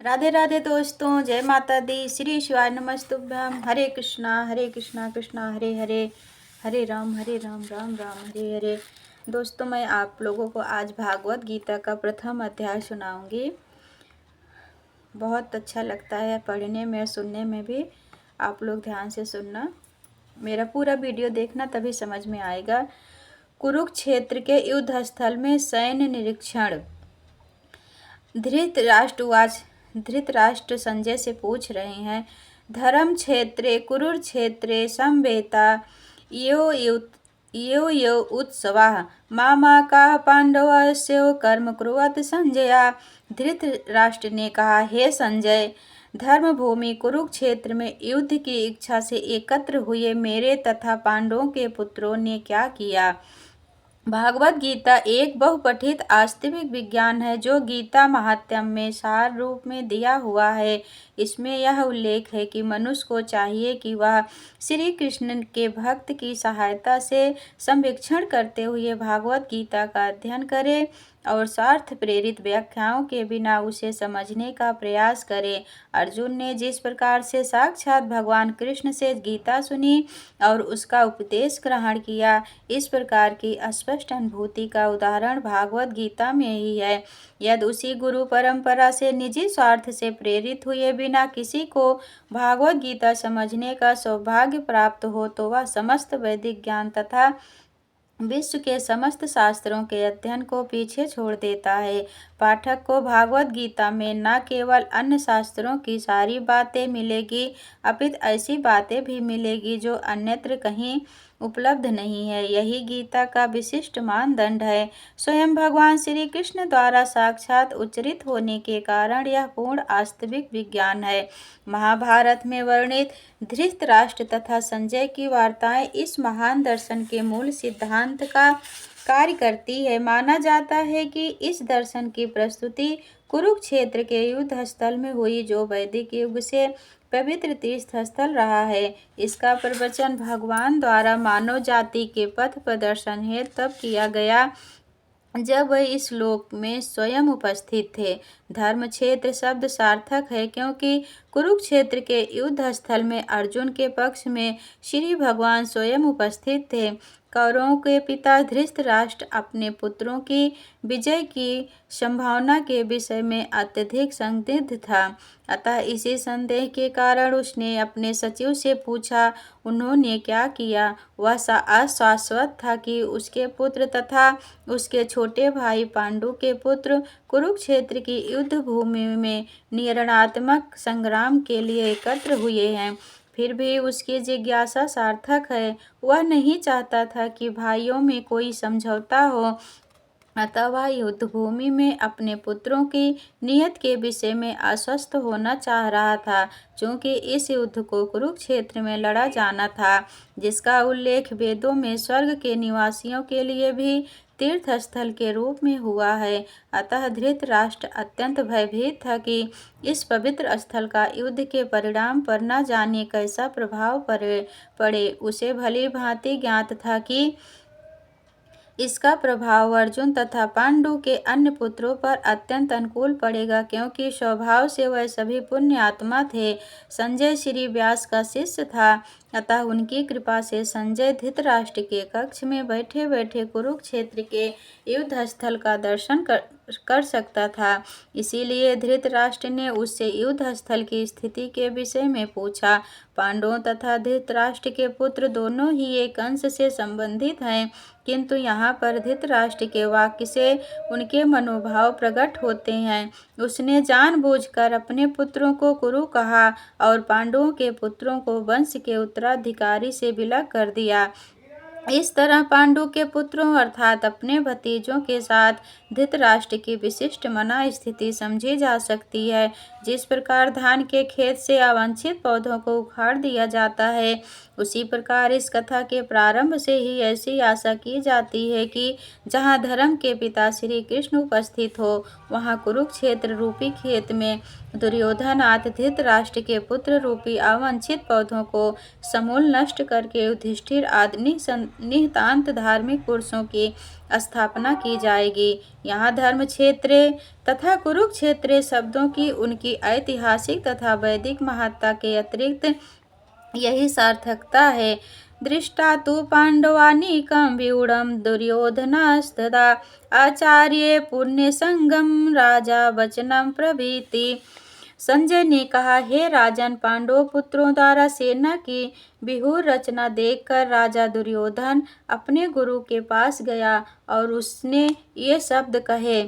राधे राधे दोस्तों, जय माता दी। श्री शिवाय नमस्तुभ्यम। हरे कृष्णा कृष्णा हरे हरे, हरे राम राम राम हरे हरे। दोस्तों, मैं आप लोगों को आज भागवत गीता का प्रथम अध्याय सुनाऊंगी। बहुत अच्छा लगता है पढ़ने में, सुनने में भी। आप लोग ध्यान से सुनना, मेरा पूरा वीडियो देखना, तभी समझ में आएगा। कुरुक्षेत्र के युद्ध स्थल में सैन्य निरीक्षण। धृतराष्ट्र संजय से पूछ रहे हैं, धर्म क्षेत्रे कुरुक्षेत्रे संवेता यो उत्सवाः मामाकाः पांडवस्य कर्म कुर्वत संजया। धृतराष्ट्र ने कहा, हे संजय, धर्म भूमि कुरुक्षेत्र में युद्ध की इच्छा से एकत्र हुए मेरे तथा पांडवों के पुत्रों ने क्या किया। भागवत गीता एक बहुपठित वास्तविक विज्ञान है जो गीता महात्म्य में सार रूप में दिया हुआ है। इसमें यह उल्लेख है कि मनुष्य को चाहिए कि वह श्री कृष्ण के भक्त की सहायता से संवेक्षण करते हुए भागवत गीता का अध्ययन करे और स्वार्थ प्रेरित व्याख्याओं के बिना उसे समझने का प्रयास करे। अर्जुन ने जिस प्रकार से साक्षात भगवान कृष्ण से गीता सुनी और उसका उपदेश ग्रहण किया, इस प्रकार की स्पष्ट अनुभूति का उदाहरण भागवत गीता में ही है। यदि उसी गुरु परंपरा से निजी स्वार्थ से प्रेरित हुए बिना किसी को भागवत गीता समझने का सौभाग्य प्राप्त हो तो वह समस्त वैदिक ज्ञान तथा विश्व के समस्त शास्त्रों के अध्ययन को पीछे छोड़ देता है। पाठक को भागवत गीता में न केवल अन्य शास्त्रों की सारी बातें मिलेगी, अपितु ऐसी बातें भी मिलेगी जो अन्यत्र कहीं उपलब्ध नहीं है। यही गीता का विशिष्ट मानदंड है। स्वयं भगवान श्री कृष्ण द्वारा साक्षात उच्चरित होने के कारण यह पूर्ण वास्तविक विज्ञान है। महाभारत में वर्णित धृतराष्ट्र तथा संजय की वार्ताएं इस महान दर्शन के मूल सिद्धांत का कार्य करती है। माना जाता है कि इस दर्शन की प्रस्तुति कुरुक्षेत्र के युद्ध स्थल में हुई, जो वैदिक युग से पवित्र तीर्थ स्थल रहा है। इसका प्रवचन भगवान द्वारा मानव जाति के पथ प्रदर्शन हेतु तब किया गया जब वह इस लोक में स्वयं उपस्थित थे। धर्म क्षेत्र शब्द सार्थक है क्योंकि कुरुक्षेत्र के युद्ध स्थल में अर्जुन के पक्ष में श्री भगवान स्वयं उपस्थित थे। कौरवों के पिता धृतराष्ट्र अपने पुत्रों की विजय की संभावना के विषय में अत्यधिक संदिग्ध था। अतः इसी संदेह के कारण उसने अपने सचिव से पूछा। उन्होंने क्या किया? वह आश्वस्त था कि उसके पुत्र तथा उसके छोटे भाई पांडु के पुत्र कुरुक्षेत्र की युद्ध भूमि में निर्णयात्मक संग्राम के लिए एकत्र हुए हैं। फिर भी उसकी जिज्ञासा सार्थक है। वह नहीं चाहता था कि भाइयों में कोई समझौता हो, अतः वह युद्ध भूमि में अपने पुत्रों की नियत के विषय में आश्वस्त होना चाह रहा था। चूंकि इस युद्ध को कुरुक्षेत्र में लड़ा जाना था, जिसका उल्लेख वेदों में स्वर्ग के निवासियों के लिए भी तीर्थ स्थल के रूप में हुआ है, अतः धृतराष्ट्र अत्यंत भयभीत था कि इस पवित्र स्थल का युद्ध के परिणाम पर न जाने कैसा प्रभाव पड़े। उसे भली भांति ज्ञात था कि इसका प्रभाव अर्जुन तथा पांडु के अन्य पुत्रों पर अत्यंत अनुकूल पड़ेगा, क्योंकि स्वभाव से वह सभी पुण्य आत्मा थे। संजय श्री व्यास का शिष्य था, अतः उनकी कृपा से संजय धृतराष्ट्र के कक्ष में बैठे बैठे कुरुक्षेत्र के युद्ध स्थल का दर्शन कर सकता था। इसीलिए धृतराष्ट्र ने उससे युद्ध स्थल की स्थिति के विषय में पूछा। पांडवों तथा धृतराष्ट्र के पुत्र दोनों ही एक अंश से संबंधित हैं, किंतु यहाँ पर धृतराष्ट्र के वाक्य से उनके मनोभाव प्रकट होते हैं। उसने जानबूझकर अपने पुत्रों को कुरु कहा और पांडवों के पुत्रों को वंश के उत्तराधिकारी से विलग कर दिया। इस तरह पांडु के पुत्रों अर्थात अपने भतीजों के साथ धृतराष्ट्र की विशिष्ट मना स्थिति समझी जा सकती है। जिस प्रकार धान के खेत से अवांछित पौधों को उखाड़ दिया जाता है, उसी प्रकार इस कथा के प्रारंभ से ही ऐसी आशा की जाती है कि जहाँ धर्म के पिता श्री कृष्ण उपस्थित हो, वहाँ कुरुक्षेत्र रूपी खेत में दुर्योधन आज धृतराष्ट्र के पुत्र रूपी अवांछित पौधों को समूल नष्ट करके युधिष्ठिर आदि नितांत धार्मिक पुरुषों की स्थापना की जाएगी। यहाँ धर्म क्षेत्र तथा कुरुक्षेत्र शब्दों की उनकी ऐतिहासिक तथा वैदिक महत्ता के अतिरिक्त यही सार्थकता है। दृष्टा तु पांडवानीकं व्यूढ़ं दुर्योधनस्तदा आचार्य पुण्य संगम राजा वचनम प्रभृति। संजय ने कहा, हे राजन, पांडव पुत्रों द्वारा सेना की व्यूह रचना देखकर राजा दुर्योधन अपने गुरु के पास गया और उसने ये शब्द कहे।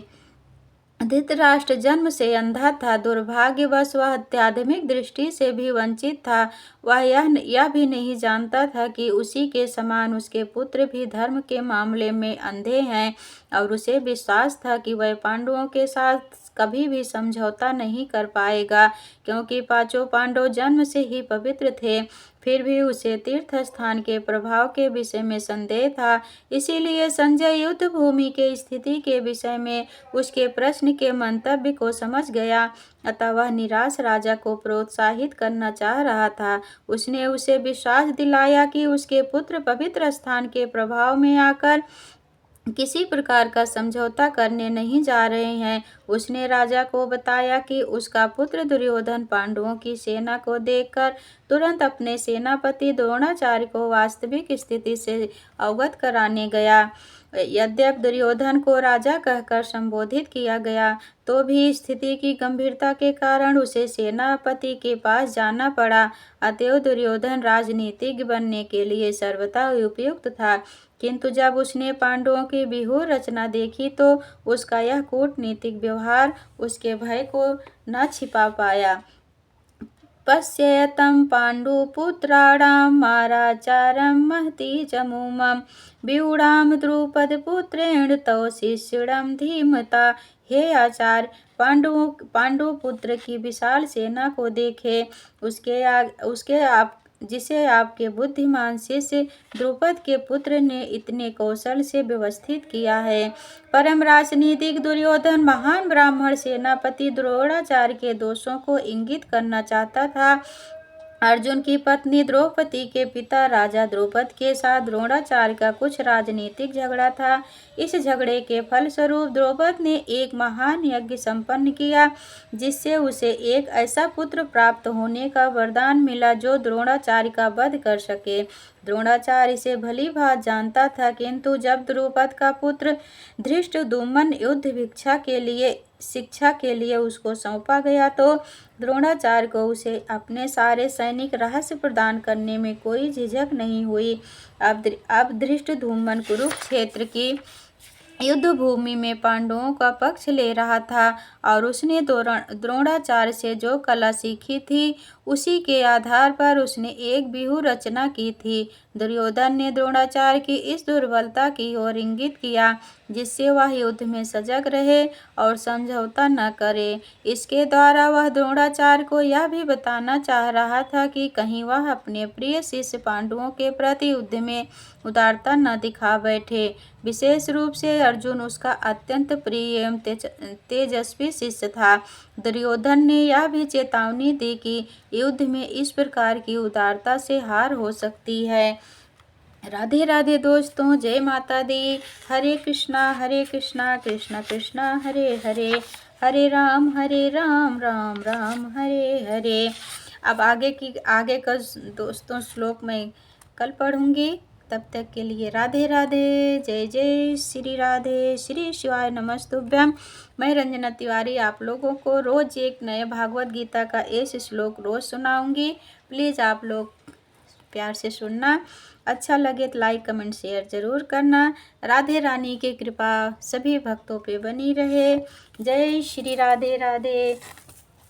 धृतराष्ट्र जन्म से अंधा था, दुर्भाग्यवश वह आध्यात्मिक दृष्टि से भी वंचित था। वह यह भी नहीं जानता था कि उसी के समान उसके पुत्र भी धर्म के मामले में अंधे हैं, और उसे विश्वास था कि वह पांडवों के साथ कभी भी समझौता नहीं कर पाएगा, क्योंकि पांचों पांडव जन्म से ही पवित्र थे। फिर भी उसे तीर्थ स्थान के प्रभाव के विषय में संदेह था। इसीलिए संजय युद्ध भूमि के स्थिति के विषय में उसके प्रश्न के मंतव्य को समझ गया, अतः वह निराश राजा को प्रोत्साहित करना चाह रहा था। उसने उसे विश्वास दिलाया कि उसके पुत्र पवित्र स्थान के प्रभाव में आकर किसी प्रकार का समझौता करने नहीं जा रहे हैं। उसने राजा को बताया कि उसका पुत्र दुर्योधन पांडवों की सेना को देखकर तुरंत अपने सेनापति द्रोणाचार्य को वास्तविक स्थिति से अवगत कराने गया। यद्यपि दुर्योधन को राजा कहकर संबोधित किया गया, तो भी स्थिति की गंभीरता के कारण उसे सेनापति के पास जाना पड़ा। अतएव दुर्योधन राजनीतिज्ञ बनने के लिए सर्वथा उपयुक्त था, किंतु जब उसने पांडवों की व्यूह रचना देखी तो उसका यह कूटनीतिक व्यवहार उसके भय को न छिपा पाया। पश्येतं पाण्डुपुत्राणां माराचारं महती चमूमं व्यूढां द्रुपदपुत्रेण तव शिष्यं धीमता। हे आचार्य, पांडु पुत्र की विशाल सेना को देखे, जिसे आपके बुद्धिमान शिष्य द्रुपद के पुत्र ने इतने कौशल से व्यवस्थित किया है। परम राजनीतिक दुर्योधन महान ब्राह्मण सेनापति द्रोणाचार्य के दोषों को इंगित करना चाहता था। अर्जुन की पत्नी द्रौपदी के पिता राजा द्रुपद के साथ द्रोणाचार्य का कुछ राजनीतिक झगड़ा था। इस झगड़े के फलस्वरूप द्रौपद ने एक महान यज्ञ संपन्न किया, जिससे उसे एक ऐसा पुत्र प्राप्त होने का वरदान मिला जो द्रोणाचार्य का वध कर सके। द्रोणाचार्य इसे भली भांति जानता था, किंतु जब द्रुपद का पुत्र धृष्टद्युम्न युद्ध शिक्षा के लिए उसको सौंपा गया, तो द्रोणाचार्य को उसे अपने सारे सैनिक रहस्य प्रदान करने में कोई झिझक नहीं हुई। अब धृष्टद्युम्न कुरुक्षेत्र की युद्ध भूमि में पांडवों का पक्ष ले रहा था, और उसने द्रोणाचार्य से जो कला सीखी थी, उसी के आधार पर उसने एक व्यूह रचना की थी। दुर्योधन ने द्रोणाचार्य की इस दुर्बलता की ओर इंगित किया, जिससे वह युद्ध में सजग रहे और समझौता न करे। इसके द्वारा वह द्रोणाचार्य को यह भी बताना चाह रहा था कि कहीं वह अपने प्रिय शिष्य पांडवों के प्रति युद्ध में उदारता न दिखा बैठे। विशेष रूप से अर्जुन उसका अत्यंत प्रिय एवं तेजस्वी शिष्य था। दुर्योधन ने यह भी चेतावनी दी कि युद्ध में इस प्रकार की उदारता से हार हो सकती है। राधे राधे दोस्तों, जय माता दी। हरे कृष्णा कृष्णा कृष्णा हरे हरे, हरे राम राम राम हरे हरे। अब आगे का दोस्तों श्लोक मैं कल पढ़ूंगी। तब तक के लिए राधे राधे, जय जय श्री राधे, श्री शिवाय नमस्तुभ्यम। मैं रंजना तिवारी आप लोगों को रोज एक नए भागवत गीता का ऐसे श्लोक रोज सुनाऊंगी। प्लीज़ आप लोग प्यार से सुनना। अच्छा लगे तो लाइक कमेंट शेयर जरूर करना। राधे रानी की कृपा सभी भक्तों पे बनी रहे। जय श्री राधे राधे।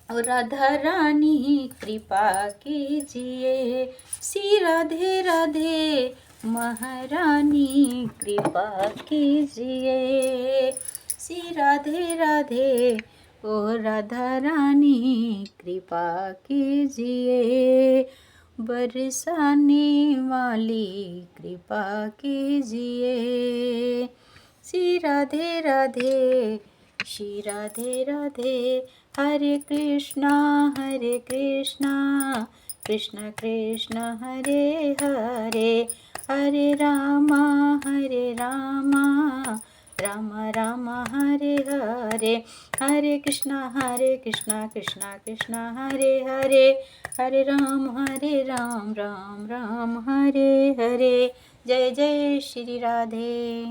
और राधा रानी कृपा कीजिए, श्री राधे राधे महारानी कृपा कीजिए, श्री राधे राधे ओ राधा रानी कृपा कीजिए, बरसाने वाली कृपा कीजिए, श्री राधे राधे श्री राधे राधे। हरे कृष्णा कृष्ण कृष्ण हरे हरे, हरे रामा राम राम हरे हरे। हरे कृष्णा कृष्णा कृष्णा हरे हरे, हरे राम राम राम हरे हरे। जय जय श्री राधे।